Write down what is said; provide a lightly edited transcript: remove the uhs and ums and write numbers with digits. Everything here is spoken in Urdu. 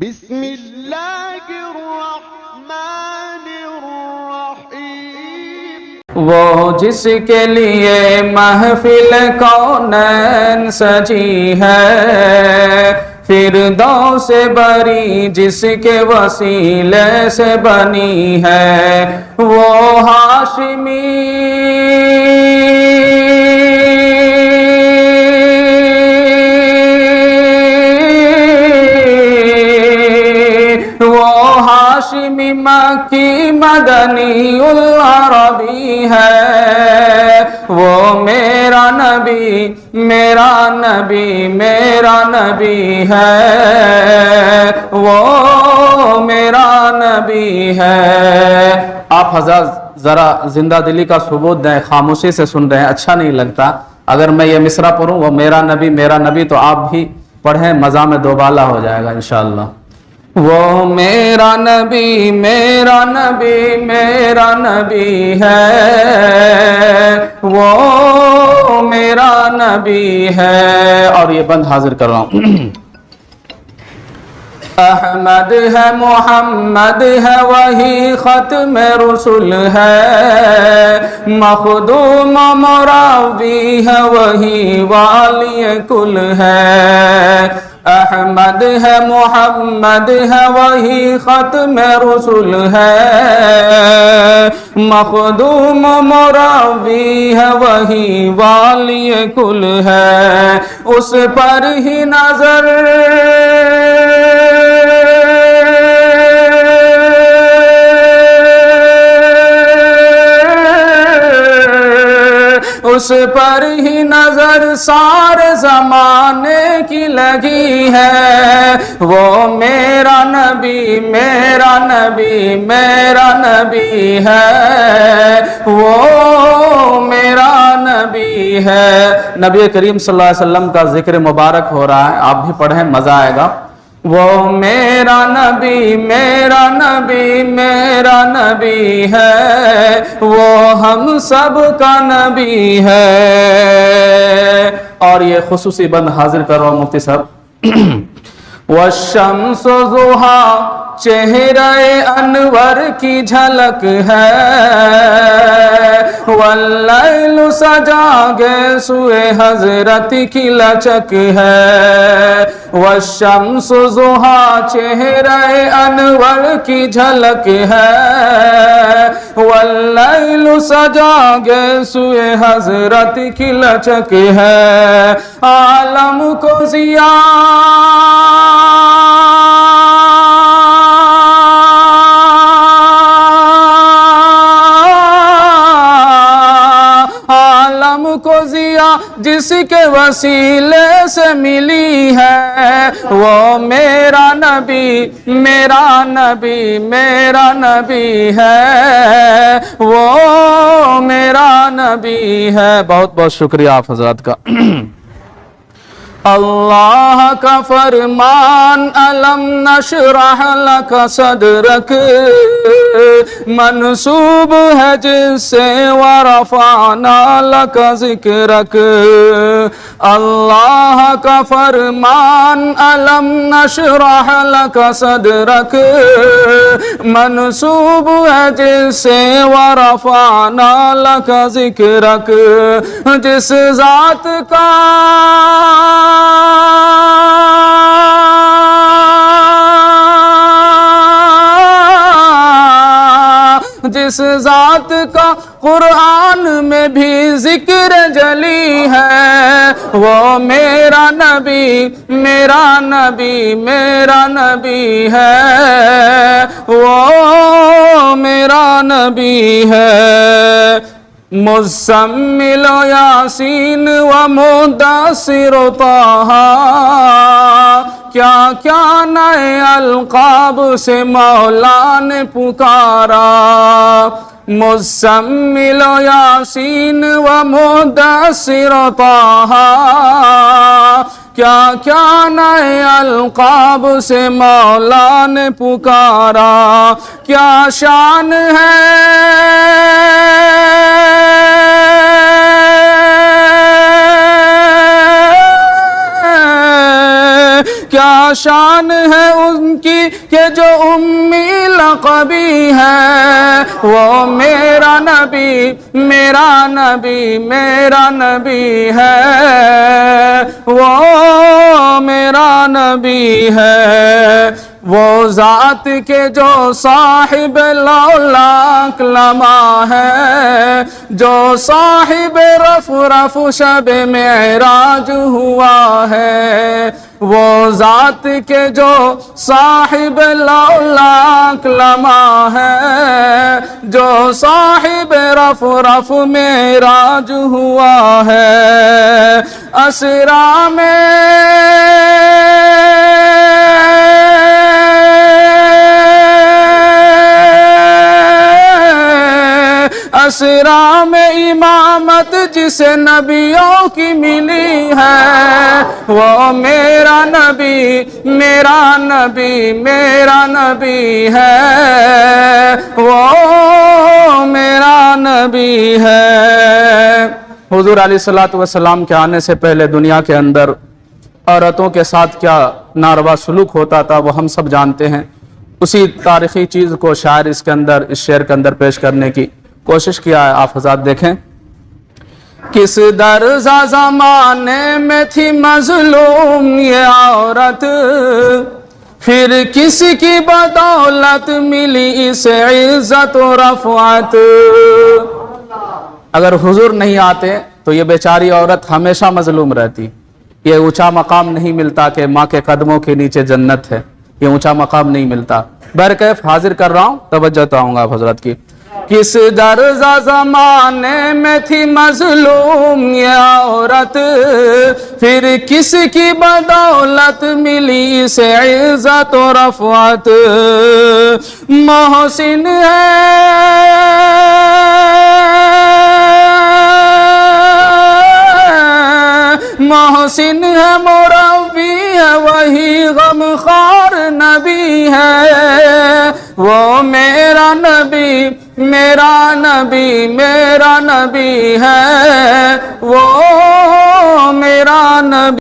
بسم اللہ الرحمن الرحیم۔ وہ جس کے لیے محفل کونین سجی ہے، فردوس بری جس کے وسیلے سے بنی ہے، وہ ہاشمی مکی مدنی العربی ہے، وہ میرا نبی میرا نبی میرا نبی ہے، وہ میرا نبی ہے۔ آپ حضرات ذرا زندہ دلی کا ثبوت دیں، خاموشی سے سن رہے ہیں، اچھا نہیں لگتا اگر میں یہ مصرع پڑھوں وہ میرا نبی تو آپ بھی پڑھیں، مزہ میں دوبالا ہو جائے گا انشاءاللہ۔ وہ میرا نبی میرا نبی میرا نبی ہے، وہ میرا نبی ہے۔ اور یہ بند حاضر کر رہا ہوں۔ احمد ہے محمد ہے وہی ختم رسول ہے، مخدوم مرابی ہے وہی والی کل ہے۔ احمد ہے محمد ہے وہی ختم رسول ہے، مخدوم مرابی ہے وہی والی کل ہے، اس پر ہی نظر اس پر ہی نظر سارے زمانے کی لگی ہے، وہ میرا نبی میرا نبی میرا نبی ہے، وہ میرا نبی ہے۔ نبی کریم صلی اللہ علیہ وسلم کا ذکر مبارک ہو رہا ہے، آپ بھی پڑھیں، مزہ آئے گا۔ وہ میرا نبی میرا نبی میرا نبی ہے، وہ ہم سب کا نبی ہے۔ اور یہ خصوصی بند حاضر کرو مفتی صاحب۔ والشمس ضحیٰ چہرہ انور کی جھلک ہے، واللیل سجا گیسوئے حضرت کی لچک ہے۔ والشمس ضحیٰ چہرہ انور کی جھلک ہے، واللیل سجا گیسوئے حضرت کی لچک ہے، عالم کو ضیاء جس کے وسیلے سے ملی ہے، وہ میرا نبی میرا نبی میرا نبی ہے، وہ میرا نبی ہے۔ بہت بہت شکریہ آپ حضرات کا۔ اللہ کا فرمان علم نشرح لک صدرک منسوب ہے جس سے ورفعنا لک ذکرک۔ اللہ کا فرمان علم نشرح لک صدرک منسوب ہے جس سے ورفعنا لک ذکرک، جس ذات کا جس ذات کا قرآن میں بھی ذکر جلی ہے، وہ میرا نبی میرا نبی میرا نبی ہے، وہ میرا نبی ہے۔ مزمل یاسین و مدثر طہ، کیا کیا نئے القاب سے مولا نے پکارا۔ مزمل یاسین و مدثر طہ، کیا کیا نئے القاب سے مولا نے پکارا، کیا شان ہے کیا شان ہے ان کی کہ جو امی لقبی ہے، وہ میرا نبی میرا نبی میرا نبی ہے، وہ میرا نبی ہے، وہ ذات کے جو صاحب لولاک لما ہے، جو صاحب رف شب معراج ہوا ہے، وہ ذات کے جو صاحب لولاک لما ہے، جو صاحب رف معراج ہوا ہے، اسرا میں اسرا میں امامت جسے نبیوں کی ملی ہے، وہ میرا نبی میرا نبی میرا نبی ہے، وہ میرا نبی ہے۔ حضور علیہ الصلوۃ کے آنے سے پہلے دنیا کے اندر عورتوں کے ساتھ کیا ناروا سلوک ہوتا تھا وہ ہم سب جانتے ہیں۔ اسی تاریخی چیز کو شاعر اس شعر کے اندر پیش کرنے کی کوشش کیا ہے۔ آپ حضرات دیکھیں، کس درزہ زمانے میں تھی مظلوم یہ عورت، پھر کس کی بدولت ملی اسے عزت و رفعت۔ اگر حضور نہیں آتے تو یہ بیچاری عورت ہمیشہ مظلوم رہتی، یہ اونچا مقام نہیں ملتا کہ ماں کے قدموں کے نیچے جنت ہے، یہ اونچا مقام نہیں ملتا۔ بہرکیف حاضر کر رہا ہوں، توجہ تو آؤں گا آپ حضرت کی۔ کس درزہ زمانے میں تھی مظلوم یہ عورت، پھر کس کی بدولت ملی اسے عزت و رفعت۔ محسن ہے محسن ہے مربی ہے، وہی غمخوار نبی ہے، وہ میرا نبی میرا نبی میرا نبی ہے، وہ میرا نبی